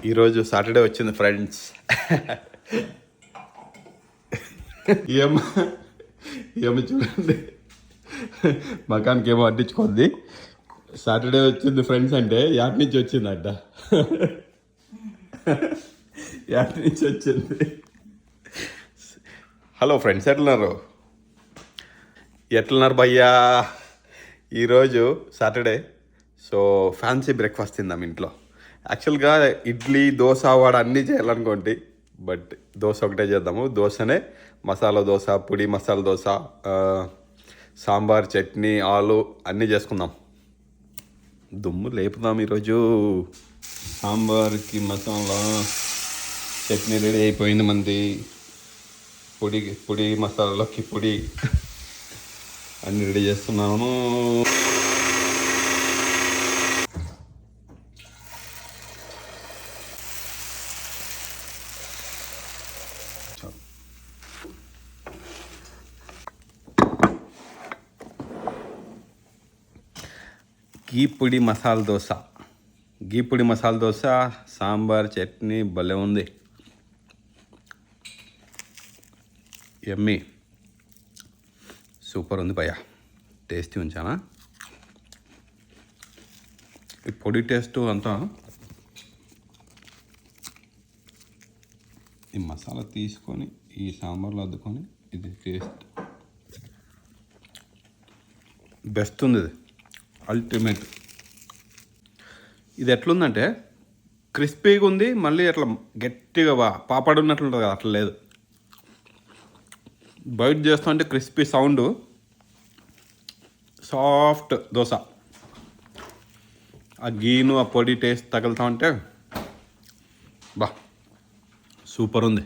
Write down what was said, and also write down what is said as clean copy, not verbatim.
ఈరోజు సాటర్డే వచ్చింది ఫ్రెండ్స్. ఏమో ఏమో చూడండి, మకానికి ఏమో అడ్డించుకోద్ది. సాటర్డే వచ్చింది ఫ్రెండ్స్ అంటే యాడ్ నుంచి వచ్చిందట. యాడ్ నుంచి వచ్చింది. హలో ఫ్రెండ్స్, ఎట్లున్నారు భయ్యా? ఈరోజు సాటర్డే, సో ఫ్యాన్సీ బ్రేక్ఫాస్ట్ తిందాం ఇంట్లో. యాక్చువల్గా ఇడ్లీ, దోశ, వాడ అన్నీ చేయాలనుకోండి, బట్ దోశ ఒకటే చేద్దాము. దోశనే మసాలా దోశ, పొడి మసాలా దోశ, సాంబార్, చట్నీ, ఆలు అన్నీ చేసుకుందాం. దుమ్ము లేపుదాం ఈరోజు. సాంబార్కి మసాలా, చట్నీ రెడీ అయిపోయింది మంది. పొడి మసాలాలోకి పొడి అన్నీ రెడీ చేస్తున్నాము. గీ పొడి మసాలా దోశ, సాంబార్, చట్నీ భలే ఉంది. యమ్మీ, సూపర్ ఉంది భయ్యా. టేస్టీ ఉంచానా? ఈ పొడి టేస్ట్ అంతా ఈ మసాలా తీసుకొని ఈ సాంబార్లో అద్దుకొని, ఇది టేస్ట్ బెస్ట్ ఉంది. ఇది అల్టిమేట్. ఇది ఎట్లుందంటే క్రిస్పీగా ఉంది, మళ్ళీ అట్లా గట్టిగా పాపడు ఉన్నట్లుంటుంది కదా, అట్లా లేదు. బయట చేస్తూ అంటే క్రిస్పీ సౌండ్, సాఫ్ట్ దోశ, ఆ గీను ఆ పొడి టేస్ట్ తగులుతూ ఉంటే బా సూపర్ ఉంది.